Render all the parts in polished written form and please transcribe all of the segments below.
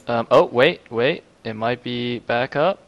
Oh, wait. It might be back up.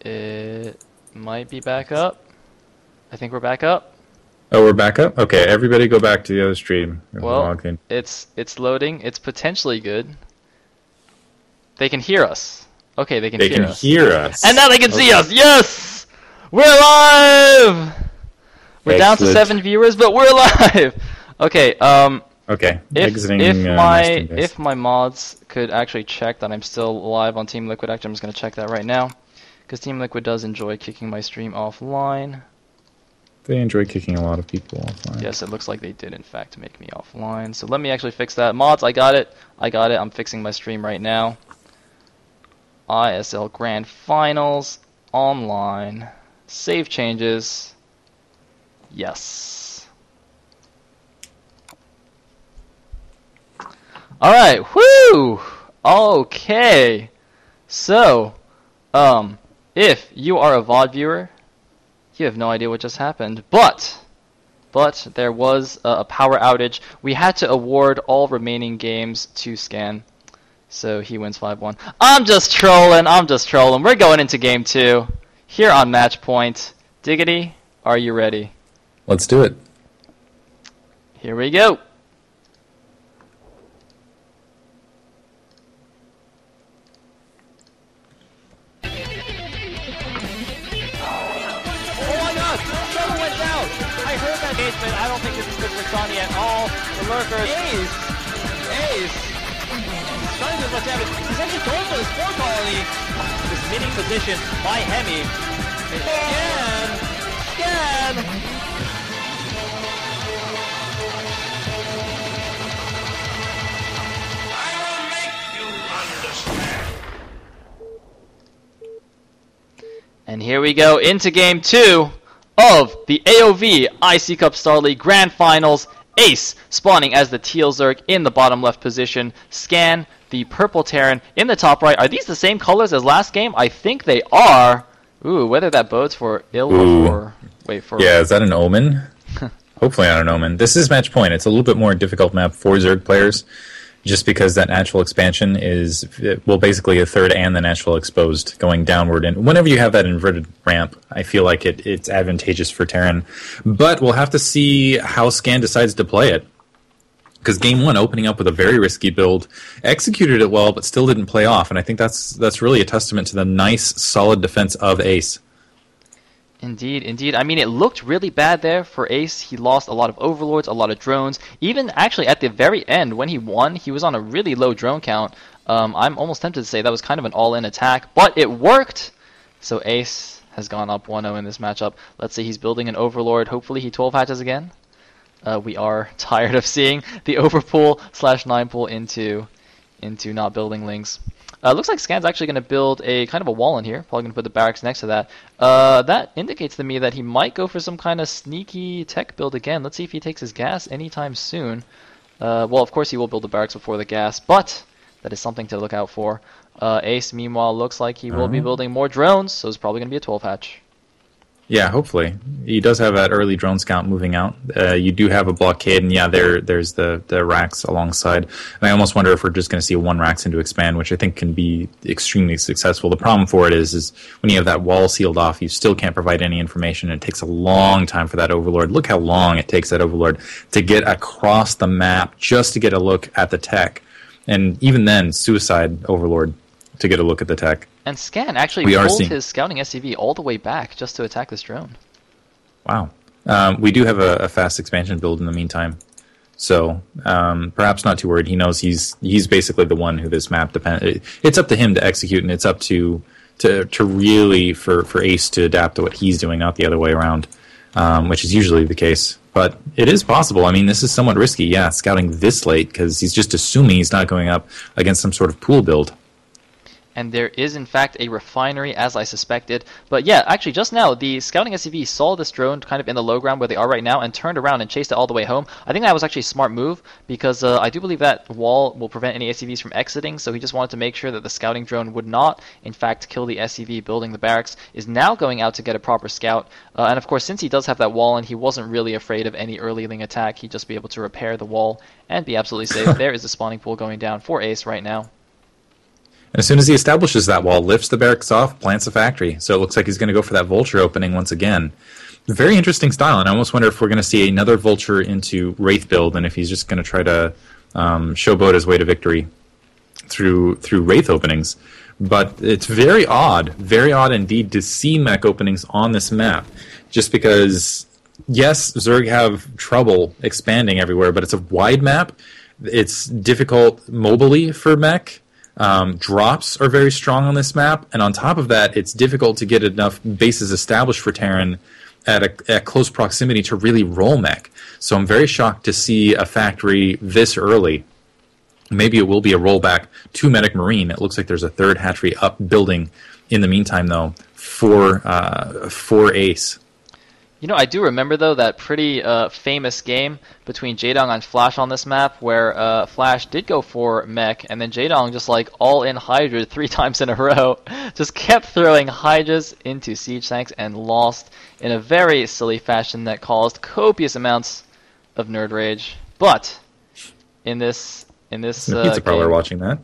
It might be back up. I think we're back up. Oh, we're back up? Okay, everybody go back to the other stream. Well, it's loading. It's potentially good. They can hear us. Okay, they can hear us. And now they can see us. Yes! We're live! We're down to 7 viewers, but we're live! Okay, Okay, if my mods could actually check that I'm still live on Team Liquid, actually I'm just going to check that right now. Because Team Liquid does enjoy kicking my stream offline. They enjoy kicking a lot of people offline. Yes, it looks like they did in fact make me offline. So let me actually fix that. Mods, I got it. I'm fixing my stream right now. ISL Grand Finals online. Save changes. Yes. Alright, whoo! Okay. So, if you are a VOD viewer, you have no idea what just happened. But there was a power outage. We had to award all remaining games to Scan. So he wins 5-1. I'm just trolling. We're going into game 2 here on Match Point. Diggity, are you ready? Let's do it. Here we go. But I don't think this is good for Sonny at all. The lurkers. Ace! Sonny does much damage. He's actually going for the Spore Colony. This mini position by Hemi. Scan! I will make you understand. And here we go into game 2 of the AOV IC Cup Star League Grand Finals. Ace spawning as the teal Zerg in the bottom left position. Scan, the purple Terran, in the top right. Are these the same colors as last game? I think they are. Ooh, whether that bodes for ill or for... Yeah, is that an omen? Hopefully not an omen. This is Match Point. It's a little bit more difficult map for Zerg players, just because that natural expansion is, well, basically a third and the natural exposed going downward. And whenever you have that inverted ramp, I feel like it's advantageous for Terran. But we'll have to see how Scan decides to play it. Because game 1, opening up with a very risky build, executed it well, but still didn't play off. And I think that's really a testament to the nice, solid defense of Ace. Indeed. I mean, it looked really bad there for Ace. He lost a lot of overlords, a lot of drones. Even actually at the very end, when he won, he was on a really low drone count. I'm almost tempted to say that was kind of an all-in attack, but it worked. So Ace has gone up 1-0 in this matchup. Let's see, he's building an overlord. Hopefully he 12 hatches again. We are tired of seeing the overpool / 9-pool into not building links. Looks like Scan's actually going to build a kind of a wall in here. Probably going to put the barracks next to that. That indicates to me that he might go for some kind of sneaky tech build again. Let's see if he takes his gas anytime soon. Well, of course he will build the barracks before the gas, but that is something to look out for. Ace, meanwhile, looks like he will be building more drones, so it's probably going to be a 12 hatch. Yeah, hopefully. He does have that early drone scout moving out. You do have a blockade, and yeah, there's the racks alongside. And I almost wonder if we're just going to see a 1 racks into expand, which I think can be extremely successful. The problem for it is when you have that wall sealed off, you still can't provide any information. It takes a long time for that overlord. Look how long it takes that overlord to get across the map just to get a look at the tech. And even then, suicide overlord to get a look at the tech. And Scan actually pulled his scouting SCV all the way back just to attack this drone. Wow. We do have a fast expansion build in the meantime. So perhaps not too worried. He knows he's basically the one who this map depends. It's up to him to execute, and it's up to really for Ace to adapt to what he's doing, not the other way around, which is usually the case. But it is possible. I mean, this is somewhat risky, yeah, scouting this late, because he's just assuming he's not going up against some sort of pool build. And there is, in fact, a refinery, as I suspected. But yeah, actually, just now, the scouting SCV saw this drone kind of in the low ground where they are right now and turned around and chased it all the way home. I think that was actually a smart move because I do believe that wall will prevent any SCVs from exiting, so he just wanted to make sure that the scouting drone would not, in fact, kill the SCV building the barracks, is now going out to get a proper scout. And of course, since he does have that wall and he wasn't really afraid of any early-ling attack, he'd just be able to repair the wall and be absolutely safe. There is the spawning pool going down for Ace right now. And as soon as he establishes that wall, lifts the barracks off, plants a factory. So it looks like he's going to go for that vulture opening once again. Very interesting style, and I almost wonder if we're going to see another vulture into Wraith build, and if he's just going to try to showboat his way to victory through Wraith openings. But it's very odd indeed to see mech openings on this map, just because, yes, Zerg have trouble expanding everywhere, but it's a wide map. It's difficult mobily for mech. Drops are very strong on this map, and on top of that, it's difficult to get enough bases established for Terran at close proximity to really roll mech. So I'm very shocked to see a factory this early. Maybe it will be a rollback to Medic Marine. It looks like there's a third hatchery up building in the meantime, though, for Ace. You know, I do remember, though, that pretty famous game between Jaedong and Flash on this map where Flash did go for mech, and then Jaedong just, like, all-in Hydra 3 times in a row. Just kept throwing Hydras into siege tanks and lost in a very silly fashion that caused copious amounts of nerd rage. But in this in a pizza parlor game, watching that.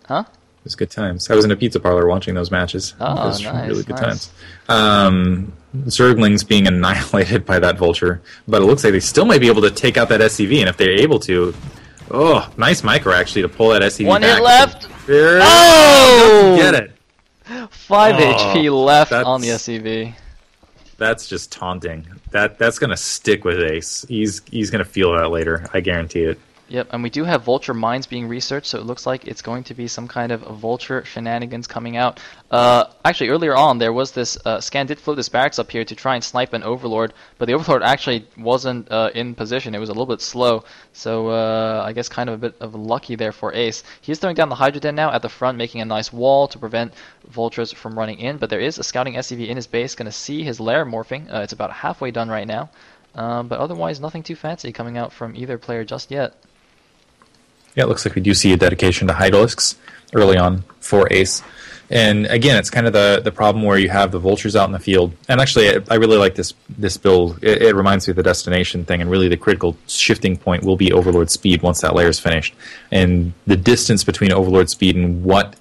Huh? It was good times. I was in a pizza parlor watching those matches. Oh, it was nice, really good nice. times. Zerglings being annihilated by that vulture, but it looks like they still might be able to take out that SCV, and if they're able to, nice micro actually to pull that SCV One back. hit left. There, Oh! get it. 5 HP left that's- on the SCV. That's just taunting. That's gonna stick with Ace. He's gonna feel that later. I guarantee it. Yep, and we do have Vulture mines being researched, so it looks like it's going to be some kind of Vulture shenanigans coming out. Actually, earlier on, there was this scan did float this barracks up here to try and snipe an Overlord, but the Overlord actually wasn't in position. It was a little bit slow, so I guess kind of a bit of lucky there for Ace. He's throwing down the Hydra Den now at the front, making a nice wall to prevent Vultures from running in, but there is a scouting SCV in his base, going to see his lair morphing. It's about halfway done right now, but otherwise nothing too fancy coming out from either player just yet. Yeah, it looks like we do see a dedication to Hydralisks early on for Ace. And again, it's kind of the problem where you have the vultures out in the field. And actually, I really like this build. It reminds me of the destination thing, and really the critical shifting point will be Overlord speed once that layer is finished. And the distance between Overlord speed and what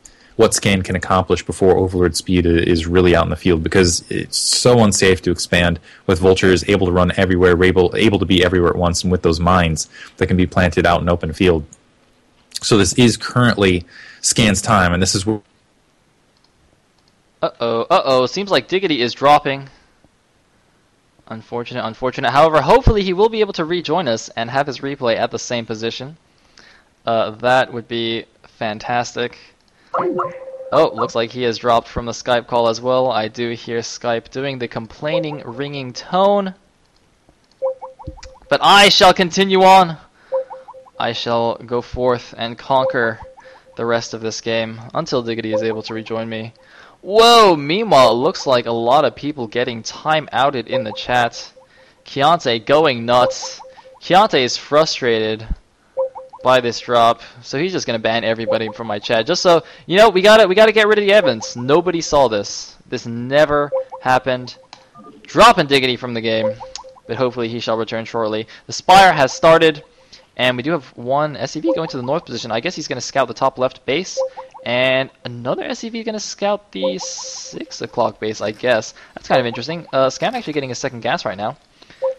Scan can accomplish before Overlord speed is really out in the field, because it's so unsafe to expand with vultures able to run everywhere, able to be everywhere at once, and with those mines that can be planted out in open field. So this is currently Scan's time, and this is where... Uh-oh. Seems like Diggity is dropping. Unfortunate. However, hopefully he will be able to rejoin us and have his replay at the same position. That would be fantastic. Oh, looks like he has dropped from the Skype call as well. I do hear Skype doing the complaining, ringing tone. But I shall continue on. I shall go forth and conquer the rest of this game until Diggity is able to rejoin me. Whoa, meanwhile, it looks like a lot of people getting time-outed in the chat. Keontae going nuts. Keontae is frustrated by this drop, so he's just going to ban everybody from my chat. Just so, you know, we gotta get rid of the evidence. Nobody saw this. This never happened. Dropping Diggity from the game, but hopefully he shall return shortly. The Spire has started. And we do have one SCV going to the north position. I guess he's going to scout the top left base. And another SCV going to scout the 6 o'clock base, I guess. That's kind of interesting. Scam actually getting a second gas right now.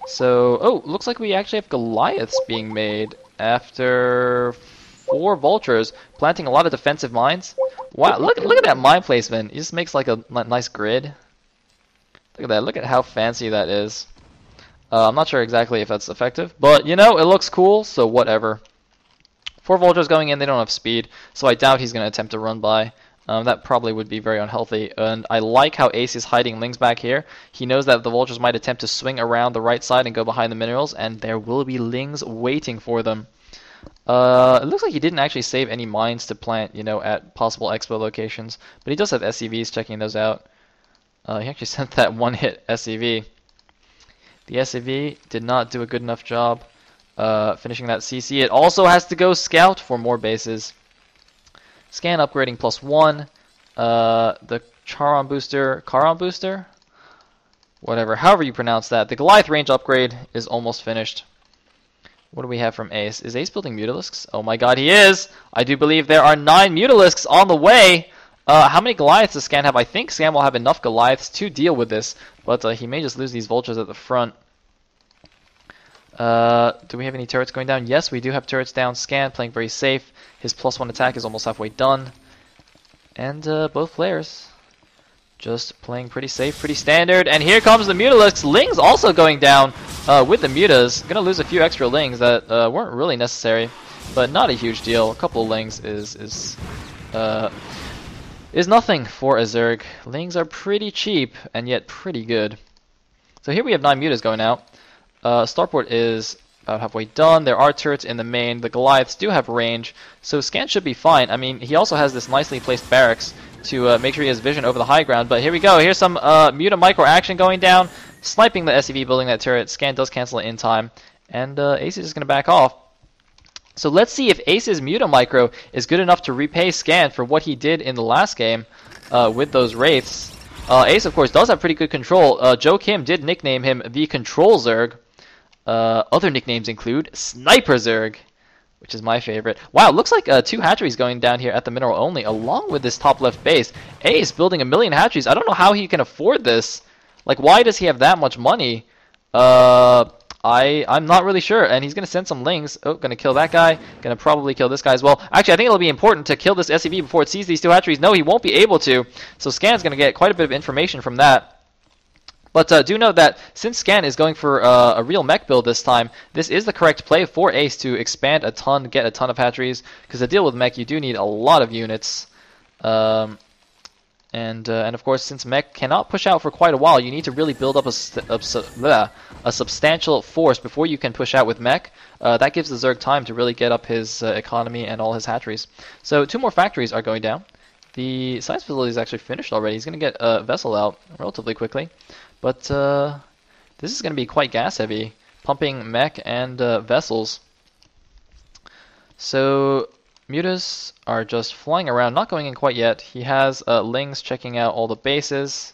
So, looks like we actually have Goliaths being made after 4 vultures, planting a lot of defensive mines. Wow, look at that mine placement. It just makes like a nice grid. Look at that. Look at how fancy that is. I'm not sure exactly if that's effective, but, you know, it looks cool, so whatever. 4 vultures going in, they don't have speed, so I doubt he's going to attempt to run by. That probably would be very unhealthy, and I like how Ace is hiding Lings back here. He knows that the vultures might attempt to swing around the right side and go behind the minerals, and there will be Lings waiting for them. It looks like he didn't actually save any mines to plant, at possible expo locations. But he does have SCVs checking those out. He actually sent that one-hit SCV. The SCV did not do a good enough job finishing that CC. It also has to go scout for more bases. Scan upgrading +1. The Charon booster? Whatever, however you pronounce that. The Goliath range upgrade is almost finished. What do we have from Ace? Is Ace building Mutalisks? Oh my god, he is! I do believe there are 9 Mutalisks on the way! How many Goliaths does Scan have? I think Scan will have enough Goliaths to deal with this, but he may just lose these Vultures at the front. Do we have any turrets going down? Yes, we do have turrets down. Scan playing very safe. His +1 attack is almost halfway done. And both players just playing pretty safe, pretty standard. And here comes the Mutalisks. Ling's also going down with the Mutas. Gonna lose a few extra Lings that weren't really necessary, but not a huge deal. A couple of Lings is nothing for a Zerg. Lings are pretty cheap and yet pretty good. So here we have 9 Mutas going out. Starport is about halfway done. There are turrets in the main. The Goliaths do have range, so Scan should be fine. I mean, he also has this nicely placed barracks to make sure he has vision over the high ground. But here we go. Here's some Muta micro action going down. Sniping the SCV building that turret. Scan does cancel it in time. And Ace is just going to back off. So let's see if Ace's Muta micro is good enough to repay Scan for what he did in the last game with those Wraiths. Ace, of course, does have pretty good control. Joe Kim did nickname him the Control Zerg. Other nicknames include Sniper Zerg, which is my favorite. Wow, looks like 2 hatcheries going down here at the mineral only, along with this top left base. Ace building 1 million hatcheries. I don't know how he can afford this. Like, why does he have that much money? I'm not really sure. And he's going to send some Lings. Oh, going to kill that guy. Going to probably kill this guy as well. Actually, I think it'll be important to kill this SCV before it sees these 2 hatcheries. No, he won't be able to. So Scan's going to get quite a bit of information from that. But do note that since Scan is going for a real mech build this time, this is the correct play for Ace to expand a ton, get a ton of hatcheries, because to deal with mech you do need a lot of units. And of course, since mech cannot push out for quite a while, you need to really build up a substantial force before you can push out with mech. That gives the Zerg time to really get up his economy and all his hatcheries. So 2 more factories are going down. The science facility is actually finished already. He's going to get a vessel out relatively quickly. But this is going to be quite gas heavy, pumping mech and vessels. So Mutas are just flying around, not going in quite yet. He has Lings checking out all the bases.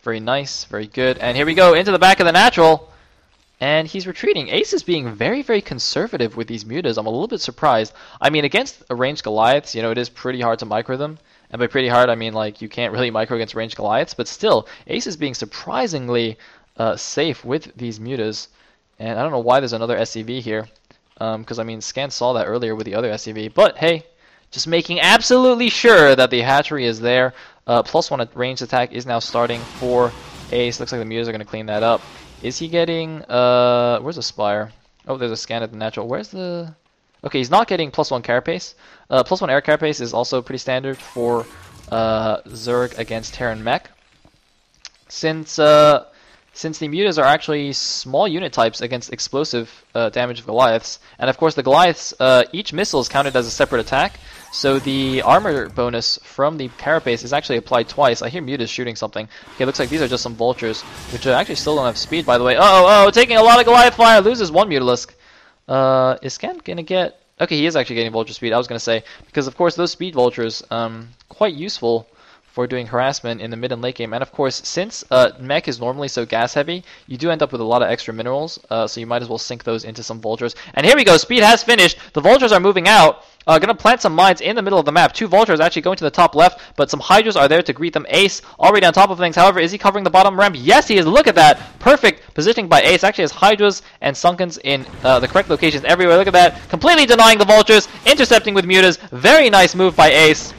Very nice, very good. And here we go, into the back of the natural. And he's retreating. Ace is being very, very conservative with these Mutas. I'm a little bit surprised. I mean, against ranged Goliaths, it is pretty hard to micro them. And by pretty hard, I mean, like, you can't really micro against ranged Goliaths. But still, Ace is being surprisingly safe with these Mutas. And I don't know why there's another SCV here. Because, I mean, Scan saw that earlier with the other SCV. But, hey, just making absolutely sure that the hatchery is there. +1 ranged attack is now starting for Ace. Looks like the Mutas are going to clean that up. Is he getting... where's the Spire? Oh, there's a scan at the natural. Where's the... Okay, he's not getting +1 carapace. +1 air carapace is also pretty standard for Zerg against Terran mech. Since the Mutas are actually small unit types against explosive damage of Goliaths, and of course the Goliaths, each missile is counted as a separate attack, so the armor bonus from the carapace is actually applied twice. I hear Mutas shooting something. Okay, looks like these are just some vultures, which actually still don't have speed, by the way. Taking a lot of Goliath fire, loses 1 Mutalisk. Is Scan gonna get... Okay, he is actually getting vulture speed, I was gonna say, because of course those speed vultures, quite useful for doing harassment in the mid and late game. And of course, since mech is normally so gas heavy, you do end up with a lot of extra minerals, so you might as well sink those into some vultures. And here we go, speed has finished, the vultures are moving out. Gonna plant some mines in the middle of the map. 2 vultures actually going to the top left, but some hydras are there to greet them. Ace already on top of things. However, is he covering the bottom ramp? Yes, he is. Look at that. Perfect positioning by Ace. Actually has hydras and sunkens in the correct locations everywhere. Look at that. Completely denying the vultures, intercepting with Mutas. Very nice move by Ace.